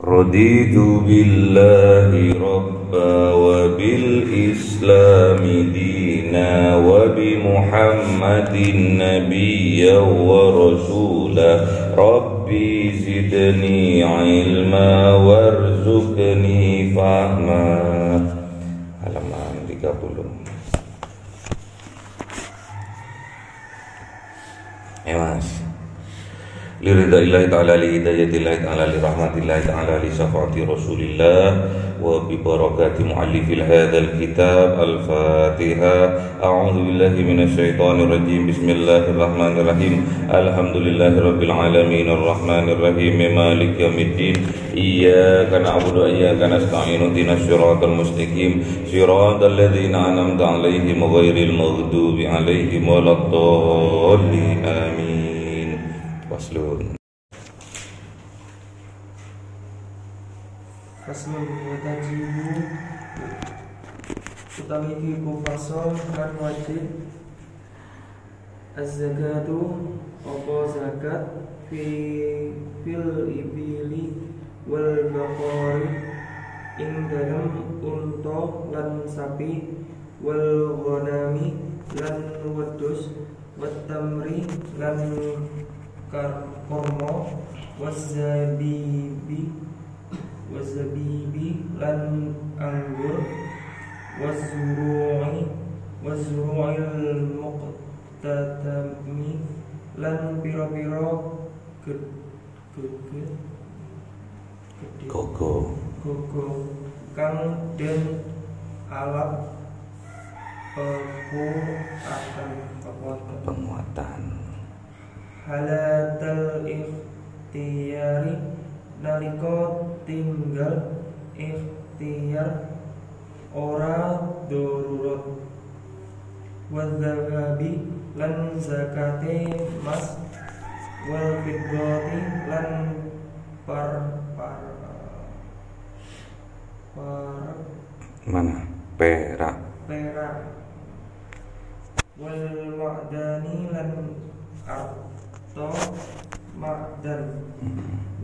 Raditu billahi rabba wa bil islami dina wa bi muhammadin nabiyya wa rasula rabbi zidni ilma warzuqni fahma. Halaman 30. Mas liridaillahi ta'ala li hidayatillahi ta'ala li rahmatillahi ta'ala li syafa'ati rasulillah wa bi barakati muallifil hadzal kitab. Al-Fatihah. A'udzu billahi minasyaitonir rajim. Bismillahirrahmanirrahim. Alhamdulillahi rabbil alamin arrahmanir rahim maliki yaumiddin. Iyyaka na'budu wa iyyaka nasta'in ihdinas siratal mustaqim siratal ladzina an'amta 'alaihim ghairil maghdubi 'alaihim waladdallin. Amin. Faslun. Faslun watajibu utawi iku fasal kan wajib az-zakatu apa zakat fil ibili wal baqari ing dalem unta lan sapi wal ghanami lan wedhus wat tamri lan kurma wazabibi lan anggur wazru'il muqtatami lan pira-pira gogo kang den alat penguatan halatal ikhtiyari nalika tinggal ikhtiyar ora darurat wadzakabi lan zakate mas wal fiddati lan perak wal ma'dani lan arto ma'dan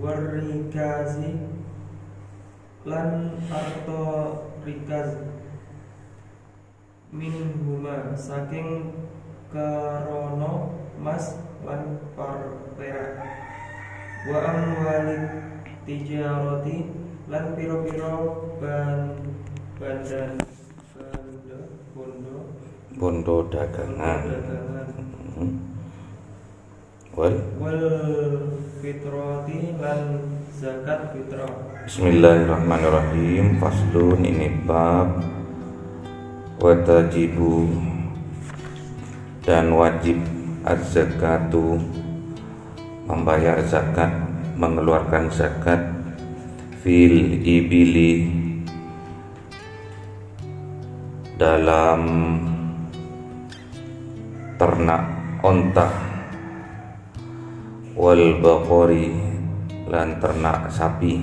warrikazi lan arto rikaz minhuma saking karono mas lan perak wa amwalik tijarati lan piro-piro bondo dagangan wal fitrati lan zakat fitrah. Bismillahirrahmanirrahim. Faslun, ini bab watajibu dan wajib az-zakatu membayar zakat, mengeluarkan zakat fil ibili dalam ternak onta wal baqari lan ternak sapi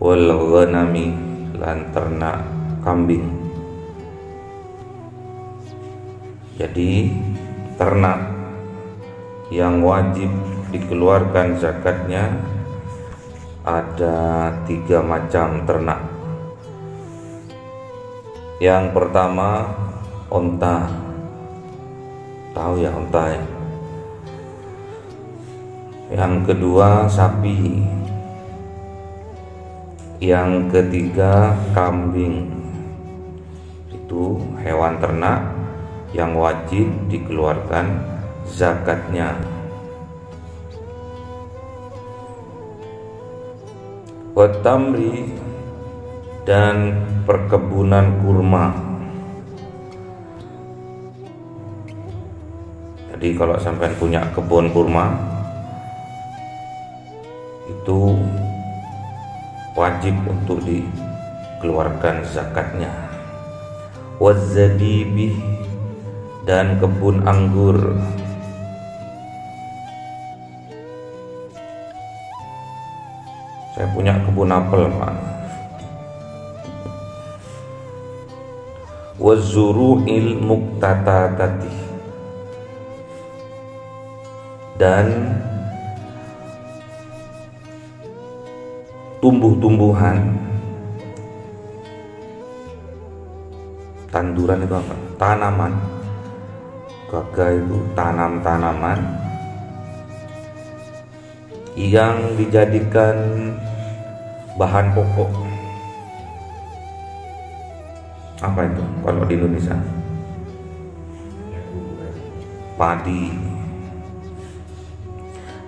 wal ghanami lan ternak kambing. Jadi ternak yang wajib dikeluarkan zakatnya ada 3 macam ternak. Yang pertama onta, tahu ya onta ya. Yang kedua sapi, yang ketiga kambing. Itu hewan ternak yang wajib dikeluarkan zakatnya. Watamri dan perkebunan kurma. Jadi kalau sampai punya kebun kurma itu wajib untuk dikeluarkan zakatnya. Wazabibi dan kebun anggur. Saya punya kebun apel, Pak. Wazuru'il muqtatatati dan tumbuh-tumbuhan, tanduran itu apa? Tanaman. Gaga itu tanaman yang dijadikan bahan pokok. Apa itu kalau di Indonesia? Padi.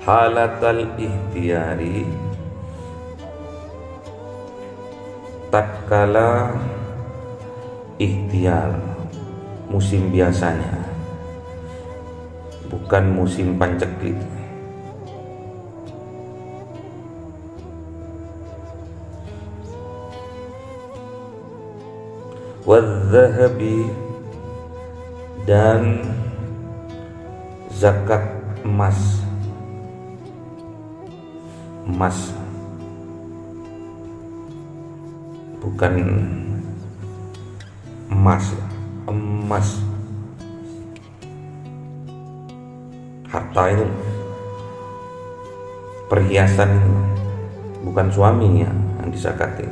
Halatal ihtiyari, tatkala ikhtiar, musim biasanya, bukan musim panceklik. Wadzahabi, dan zakat emas. Emas, bukan emas, emas. Harta itu, perhiasan itu, bukan suaminya yang disakati,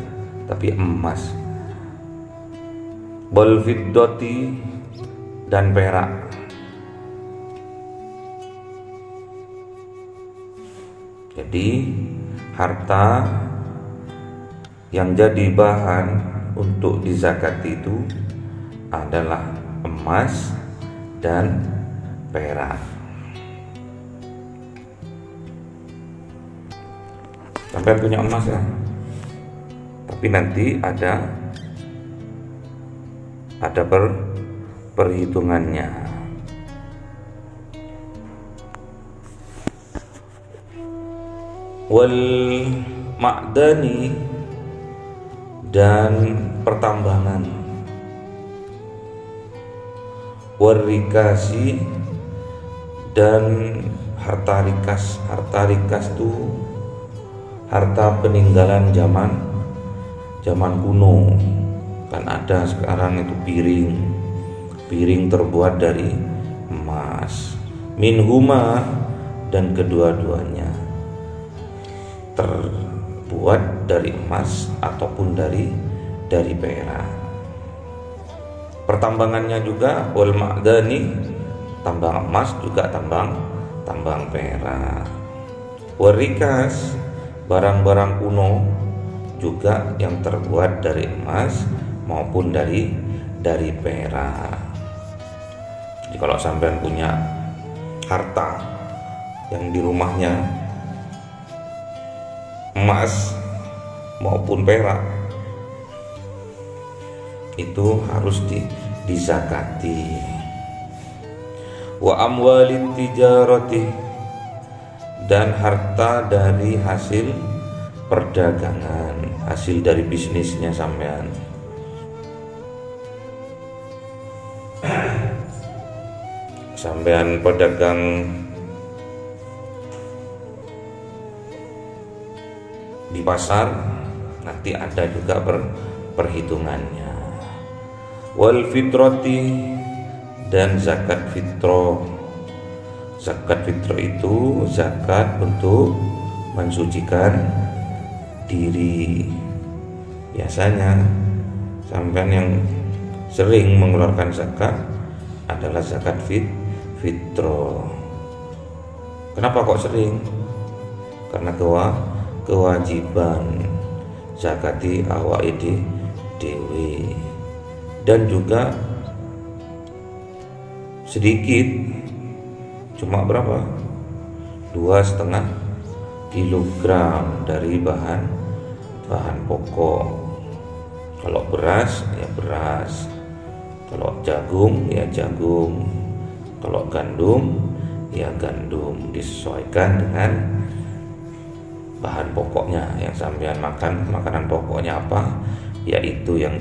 tapi emas. Wal fiddati, dan perak. Jadi harta yang jadi bahan untuk dizakati itu adalah emas dan perak. Sampai punya emas ya, tapi nanti ada perhitungannya. Wal ma'dani, dan pertambangan. Warikasi, dan harta rikas. Harta rikas itu harta peninggalan zaman kuno. Kan ada sekarang itu piring terbuat dari emas. Minhuma, dan kedua-duanya terbuat dari emas ataupun dari perak. Pertambangannya juga wal ma'dani, tambang emas juga tambang perak. Warikas, barang-barang kuno juga yang terbuat dari emas maupun dari perak. Jadi kalau sampean punya harta yang di rumahnya emas maupun perak, itu harus dizakati. Wa amwalit tijarati, dan harta dari hasil perdagangan, hasil dari bisnisnya sampean. Sampean pedagang di pasar, nanti ada juga perhitungannya. Wal fitrati, dan zakat fitro. Zakat fitro itu zakat untuk mensucikan diri. Biasanya sampean yang sering mengeluarkan zakat adalah zakat fitro. Kenapa kok sering? Karena kewajiban zakati awake dhewe, dan juga sedikit, cuma berapa? 2,5 kilogram dari bahan pokok. Kalau beras ya beras, kalau jagung ya jagung, kalau gandum ya gandum, disesuaikan dengan bahan pokoknya yang sampean makan. Makanan pokoknya apa, yaitu yang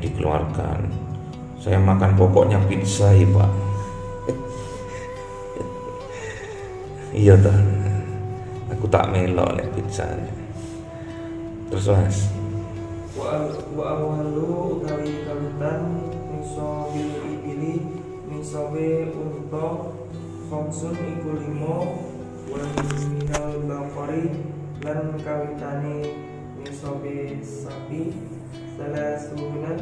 dikeluarkan. Saya makan pokoknya pizza ya Pak. Iya toh, aku tak melok lek pizza. Terus Mas, wa awalu utawi kawitan misobil ibili misobe unta khamsun iku 5 wa minal baqari lan kawitane nisobe sapi salasuna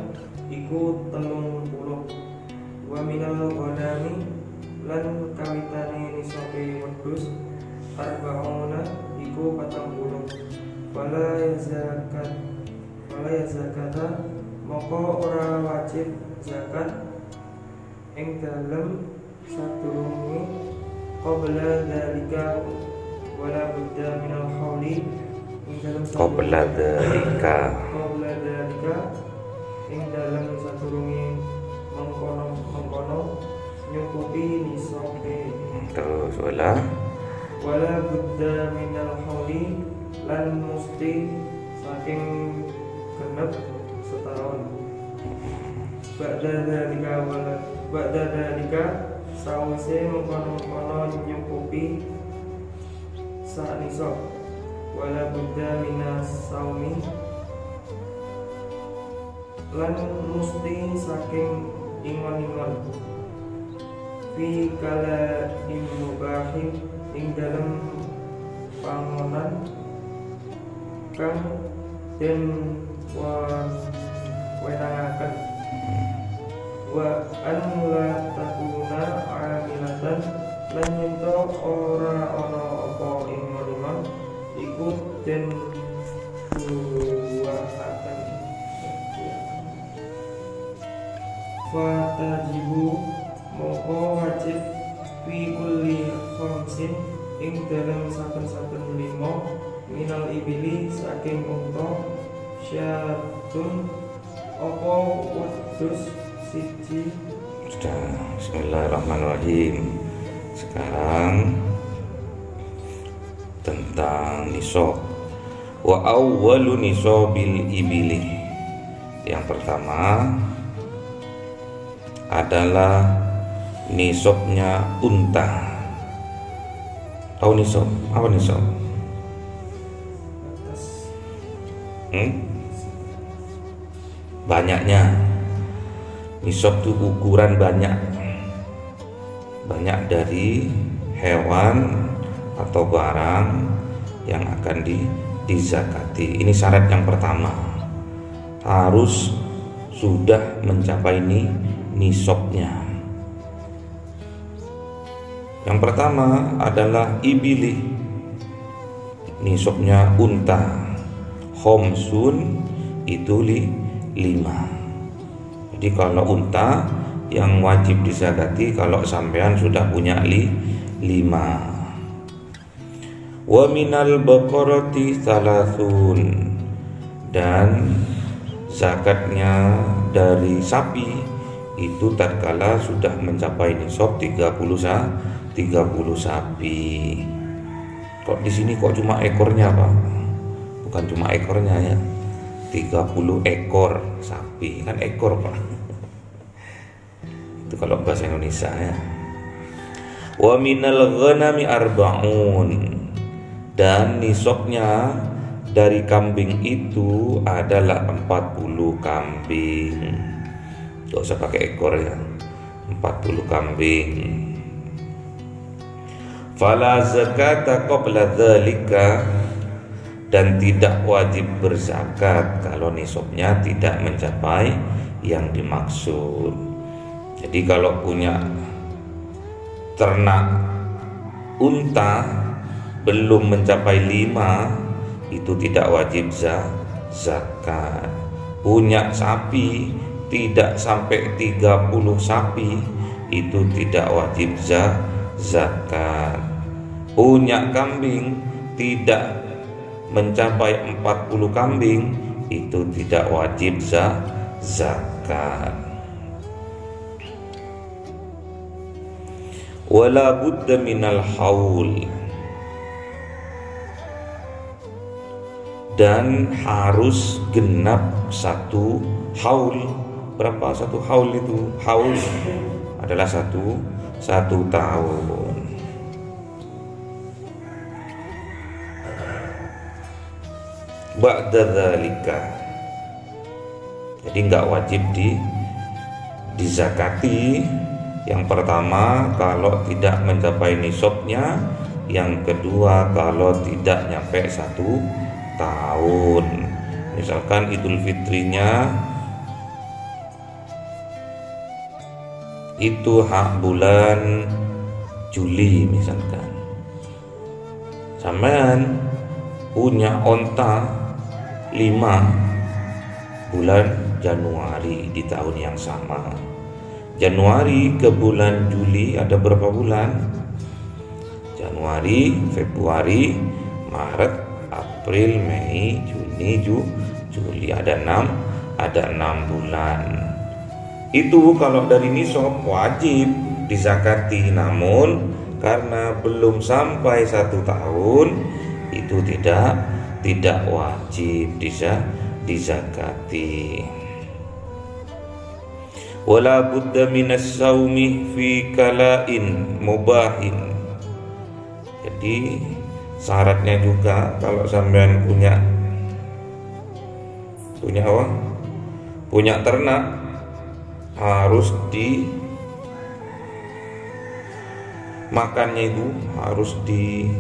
iku 30. Wa minal ghanami lan kawitane nisobe wedhus arba'una iku 40. Wala zakata moko ora wajib zakat ing dalem sadurunge qabla dzalika wala budda minal hauli ing dalem qabla dzalika ing dalem sadurunge mengkono nyukupi nisobe. Terus wala budda minal hauli lan musti saking genep setahun. Ba'da dalika sawise mengkono nyukupi sak nisab. Wala budda minas saumi lan musti saking ingon-ingon fi kala imubahin ing dalam pangonan kang den wenangaken wa an la takuna amilatan lan yento ora ana apa ingon-ingon iku den buahaken fatajibu moko wajib fi kulli khamsin ing dalam saben-saben 5 minal ibili saking unta syatun apa wedhus siji. Sudah. Bismillahirrahmanirrahim. Sekarang tentang nisab. Wa awwalu nisabil ibili. Yang pertama adalah nisabnya unta. Tahu nisab? Apa nisab? Banyaknya. Nisab itu ukuran banyak dari hewan atau barang yang akan dizakati. Ini syarat yang pertama, harus sudah mencapai nisabnya. Yang pertama adalah ibili, nisabnya unta. Khomsun itu 5. Jadi kalau unta yang wajib dizakati kalau sampean sudah punya 5. Wa minal baqarati salasun, dan zakatnya dari sapi itu tatkala sudah mencapai nisab 30 sapi. Kok di sini kok cuma ekornya, Pak? Bukan cuma ekornya ya. 30 ekor sapi, kan ekor, Pak. Itu kalau bahasa Indonesia ya. Wa minal ghanami arba'un, dan nisabnya dari kambing itu adalah 40 kambing. Gak usah pakai ekor ya, 40 kambing. Fala zakata qabla dzalika, dan tidak wajib berzakat kalau nisabnya tidak mencapai yang dimaksud. Jadi kalau punya ternak unta belum mencapai 5 itu tidak wajib zakat. Punya sapi tidak sampai 30 sapi itu tidak wajib zakat. Punya kambing tidak mencapai 40 kambing itu tidak wajib zakat. Wala budda minal haul, dan harus genap 1 haul. Berapa 1 haul itu? Haul adalah 1 tahun. Ba'da dzalika, jadi nggak wajib dizakati. Yang pertama, kalau tidak mencapai nisabnya yang kedua kalau tidak nyampe 1 tahun. Misalkan Idul Fitrinya itu hak bulan Juli misalkan, sampean punya onta 5 bulan Januari di tahun yang sama. Januari ke bulan Juli ada berapa bulan? Januari, Februari, Maret, April, Mei, Juni, Juli, ada 6 bulan. Itu kalau dari nisab wajib dizakati, namun karena belum sampai 1 tahun itu tidak wajib dizakati. Wala budda minas saumi fi kala'in mubahin. Jadi syaratnya juga kalau sampean punya apa? Punya ternak, harus di makannya itu harus di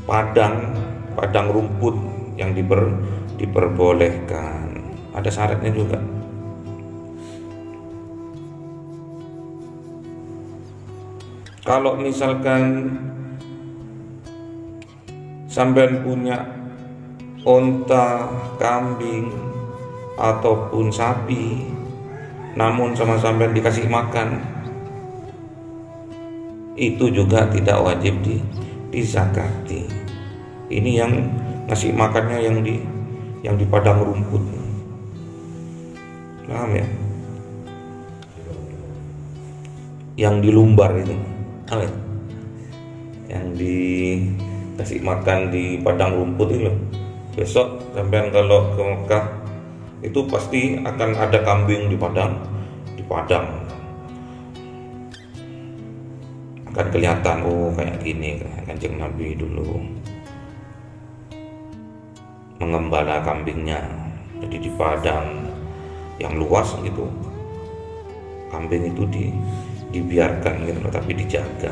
padang rumput yang diperbolehkan. Ada syaratnya juga. Kalau misalkan sampean punya onta, kambing ataupun sapi, namun sama sampean dikasih makan, itu juga tidak wajib dizakati. Ini yang ngasih makannya yang di padang rumput. Paham ya? Yang di lumbar itu. Yang dikasih makan di padang rumput itu loh. Besok sampean kalau ke Mekah itu pasti akan ada kambing di padang. Akan kelihatan, oh kayak gini Kanjeng Nabi dulu mengembala kambingnya. Jadi di padang yang luas gitu, kambing itu dibiarkan gitu, tapi dijaga.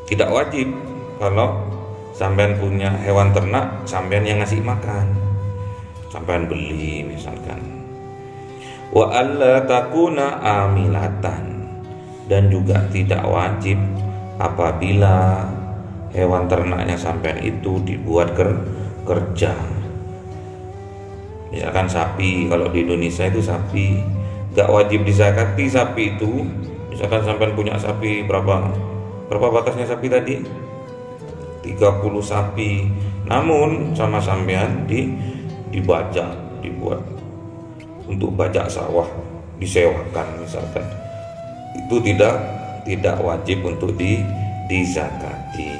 Tidak wajib kalau sampean punya hewan ternak, sampean yang ngasih makan, sampean beli misalkan. Wa alla takuna amilatan, dan juga tidak wajib apabila hewan ternaknya sampean itu dibuat kerja. Misalkan sapi, kalau di Indonesia itu sapi gak wajib dizakati. Sapi itu misalkan sampean punya sapi berapa batasnya sapi tadi? 30 sapi, namun sama sampean dibajak, dibuat untuk bajak sawah, disewakan misalkan, itu tidak wajib untuk dizakati.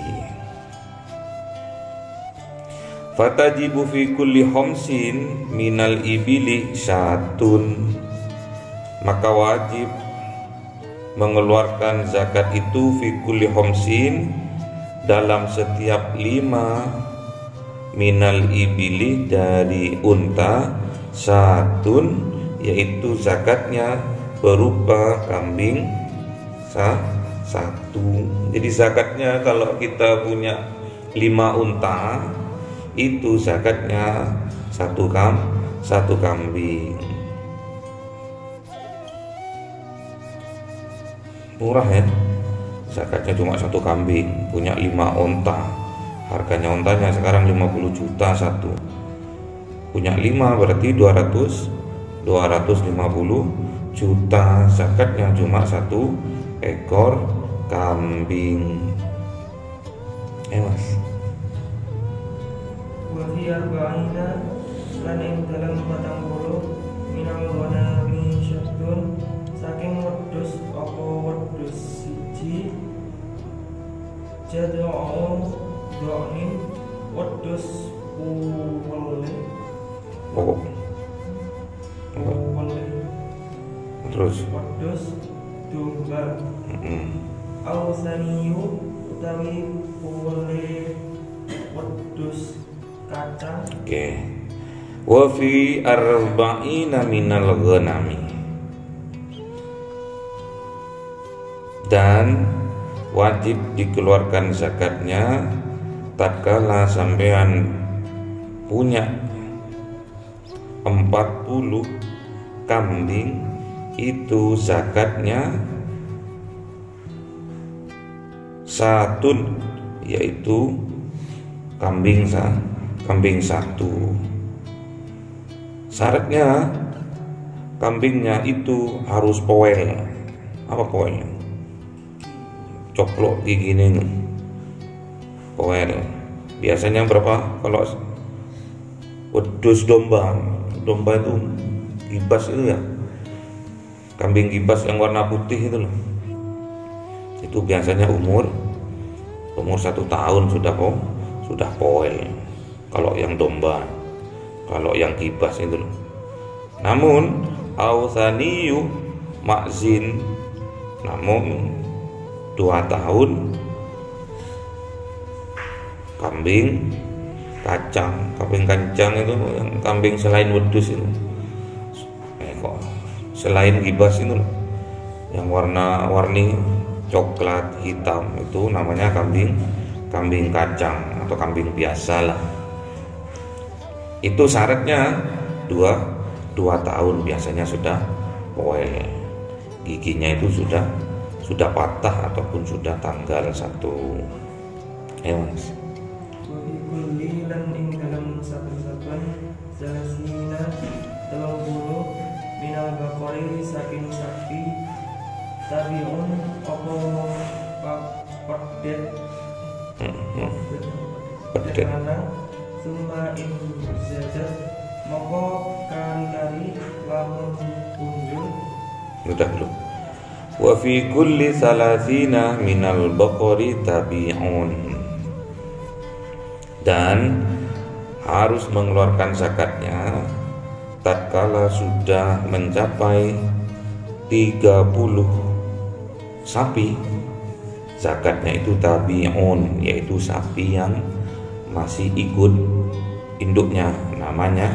Fatajibu fi kulli khamsin minal ibili syatun, maka wajib mengeluarkan zakat itu fi kulli khamsin, dalam setiap 5 minal ibili, dari unta, syatun, yaitu zakatnya berupa kambing 1. Jadi zakatnya kalau kita punya 5 unta, itu zakatnya 1 kambing. Murah ya, zakatnya cuma 1 kambing, punya 5 onta, harganya ontanya sekarang 50 juta satu, punya 5 berarti 250 juta, zakatnya cuma 1 ekor kambing. Mas, Wafiyar ba'ina lan ing dalam 40 minal ghanami syatun, saking wedhus apa wedhus siji, jad'un do'nin wedhus uwele terus wedhus domba, ausaniyu utawi uwele wedhus kacang. Oke. Wa fi arba'ina minal ghanami, Dan wajib dikeluarkan zakatnya tatkala sampean punya 40 kambing, itu zakatnya satun, yaitu kambing satu. Syaratnya kambingnya itu harus poel. Apa poel? Coplok gigi ini poel. Biasanya berapa? Kalau wedus domba itu gibas itu ya, kambing gibas yang warna putih itu loh, itu biasanya umur 1 tahun sudah poel kalau yang domba. Kalau yang gibas itu loh. Namun authaniyu makzin, namun 2 tahun kambing kacang itu, yang kambing selain wedus itu, selain gibas itu loh, yang warna-warni coklat hitam, itu namanya kambing kacang atau kambing biasa lah. Itu syaratnya 2 tahun biasanya sudah poel, giginya itu sudah patah ataupun sudah tanggal 1. Mas. Kulli lan ing dalam saben-saben zalasina 30 minal bakori saking sapi tabiun apa pedet anak summa in zadat moko kari-kari lamun kunjul. Udah belum? Wa fi kulli salasina minal baqari tabi'un, dan harus mengeluarkan zakatnya tatkala sudah mencapai 30 sapi. Zakatnya itu tabi'un, yaitu sapi yang masih ikut induknya, namanya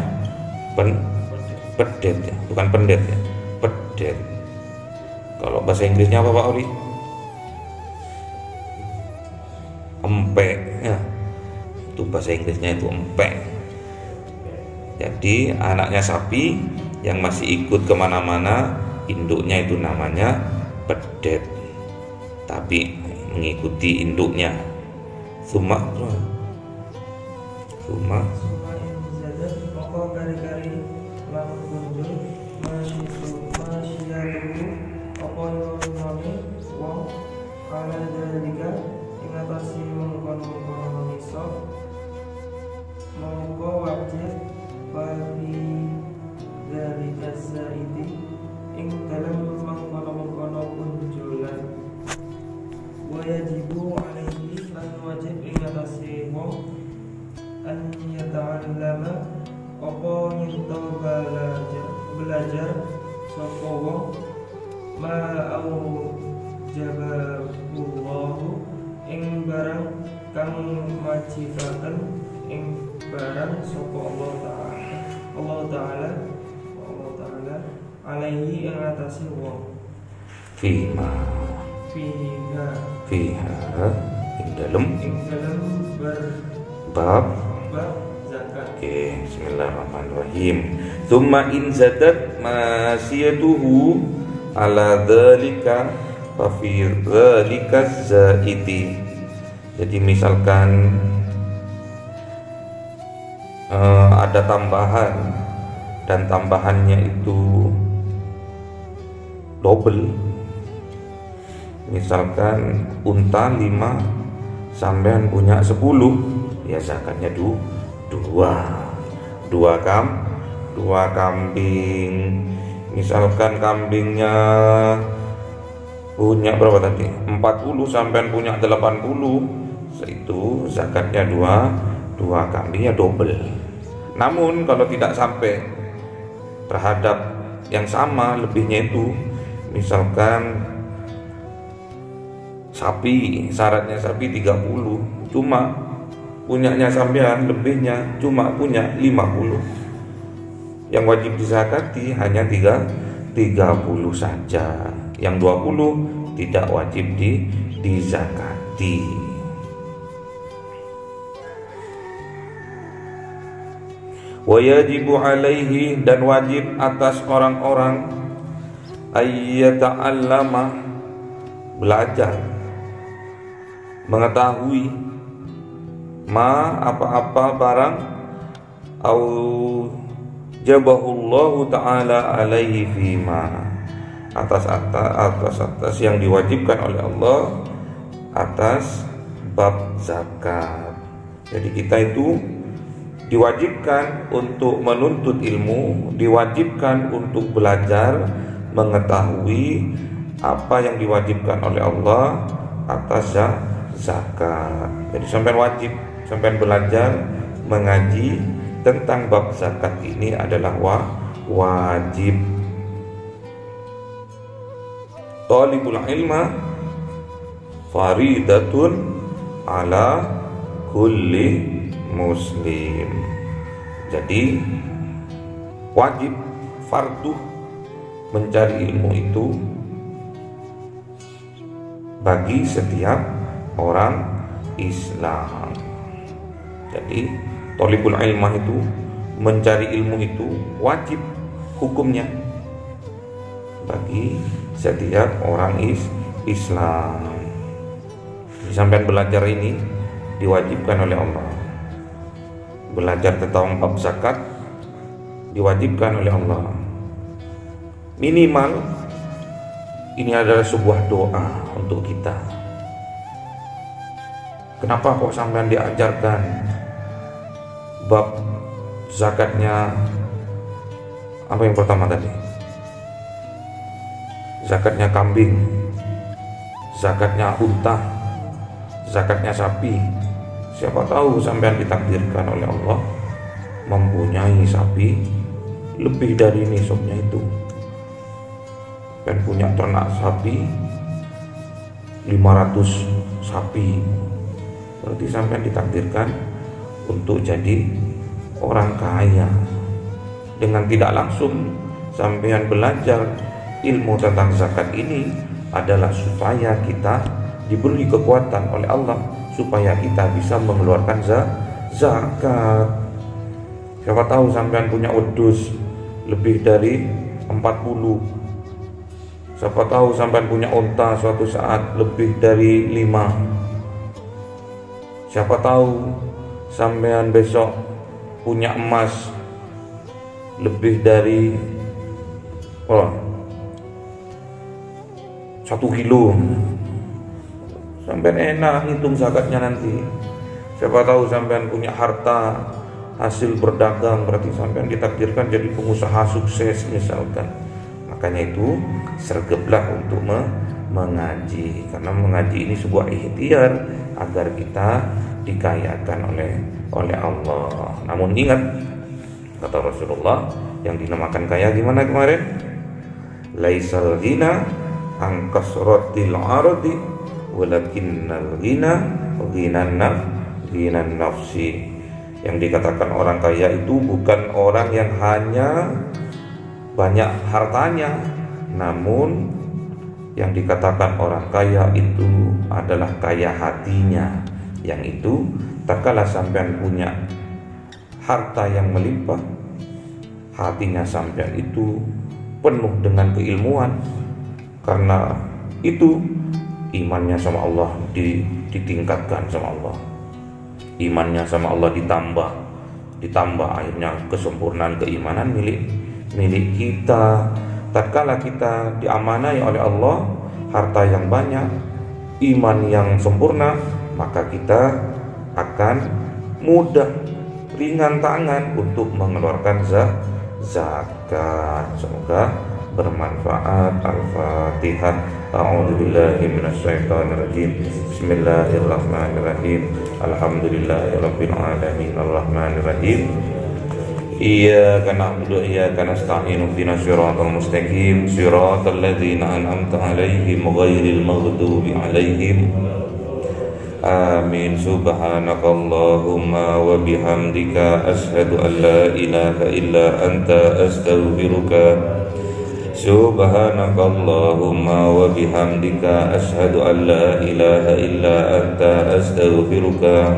pedet ya, bukan pendet ya, pedet. Kalau bahasa Inggrisnya apa Pak Oli? Empek ya. Itu bahasa Inggrisnya itu empek. Jadi anaknya sapi yang masih ikut kemana-mana, induknya itu namanya pedet, tapi mengikuti induknya. Suma in zadat moko kari-kari lamun kunjul masyiyatuhu apa noni wong ala dalika ing atase mengkono-kono nisab mongko wajib bagi dari zaidi ing dalam mengkono-kono kunjulan wajibu alaihi lan wajib ing atase wong an yata'allama apa nyento belajar sapa wong ma au jabahullahu ing barang kang majibaken ing barang sapa Allah Ta'ala alaihi ing atase wong fiha ing dalam bab zakat. Oke, bismillahirrahmanirrahim. Tsumma in zadat masiyatuhu ala dzalika fa fi dzalika zaiti. Jadi misalkan ada tambahan dan tambahannya itu double. Misalkan unta 5, sampean punya 10, ya zakatnya 2 kambing. Misalkan kambingnya punya berapa tadi? 40, sampean punya 80, itu zakatnya 2 kambingnya double. Namun kalau tidak sampai terhadap yang sama lebihnya itu, misalkan sapi, syaratnya sapi 30, cuma punyanya sampean lebihnya cuma punya 50, yang wajib dizakati hanya 30 saja, yang 20 tidak wajib dizakati. Wa yajibu alaihi, dan wajib atas orang-orang ayyata'allama, belajar, mengetahui ma, apa-apa barang au jabahullahu ta'ala alaihi fima, atas yang diwajibkan oleh Allah atas bab zakat. Jadi kita itu diwajibkan untuk menuntut ilmu, diwajibkan untuk belajar mengetahui apa yang diwajibkan oleh Allah atas zakat. Jadi sampai wajib, sampai belajar mengaji tentang bab zakat ini adalah wajib. Talibul ilma faridatun ala kulli muslim. Jadi wajib, fardu mencari ilmu itu bagi setiap orang Islam. Jadi thalibul ilmah itu, mencari ilmu itu wajib hukumnya bagi setiap orang Islam. Sampai belajar ini diwajibkan oleh Allah. Belajar tentang bab zakat diwajibkan oleh Allah. Minimal ini adalah sebuah doa untuk kita. Kenapa kok sampean diajarkan bab zakatnya? Apa yang pertama tadi? Zakatnya kambing, zakatnya unta, zakatnya sapi. Siapa tahu sampean ditakdirkan oleh Allah mempunyai sapi lebih dari nisabnya itu, dan punya ternak sapi 500 sapi. Berarti sampean ditakdirkan untuk jadi orang kaya. Dengan tidak langsung sampean belajar ilmu tentang zakat ini adalah supaya kita diberi kekuatan oleh Allah, supaya kita bisa mengeluarkan zakat. Siapa tahu sampean punya udus lebih dari 40. Siapa tahu sampean punya unta suatu saat lebih dari 5. Siapa tahu sampean besok punya emas lebih dari 1 kilo. Sampean enak ngitung zakatnya nanti. Siapa tahu sampean punya harta hasil berdagang, berarti sampean ditakdirkan jadi pengusaha sukses misalkan. Makanya itu sergaplah untuk mengaji, karena mengaji ini sebuah ikhtiar agar kita dikayakan oleh Allah. Namun ingat, kata Rasulullah, yang dinamakan kaya gimana kemarin? Laisal ghina an kasratil ardi walakinnal ghina ghinan nafsi. Yang dikatakan orang kaya itu bukan orang yang hanya banyak hartanya, namun yang dikatakan orang kaya itu adalah kaya hatinya. Yang itu tak kalah sampean punya harta yang melimpah, hatinya sampean itu penuh dengan keilmuan, karena itu imannya sama Allah ditingkatkan sama Allah. Imannya sama Allah ditambah akhirnya kesempurnaan keimanan milik kita. Tatkala kita diamanai oleh Allah harta yang banyak, iman yang sempurna, maka kita akan mudah, ringan tangan untuk mengeluarkan zakat. Semoga bermanfaat. Al-Fatihah. A'udzubillahi minasyaitonirrajim. Bismillahirrahmanirrahim. Alhamdulillahirabbil alamin. Arrahmanirrahim. Iyyaka na'budu wa iyyaka nasta'in. Ihdinas siratal mustaqim. Siratal ladzina an'amta 'alaihim ghairil maghdubi 'alaihim. Amin. Subhanakallahumma wa bihamdika asyhadu an la ilaha illa anta astaghfiruka. Subhanakallahumma wa bihamdika asyhadu an la ilaha illa anta astaghfiruka.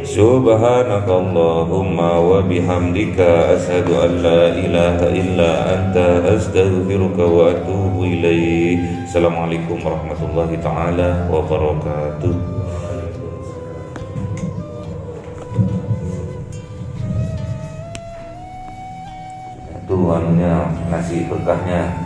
Subhanakallahumma wa bihamdika asyhadu an la ilaha illa anta astaghfiruka wa atubu ilaik. Assalamualaikum warahmatullahi taala wabarakatuh. Itu anunya nasi berkahnya.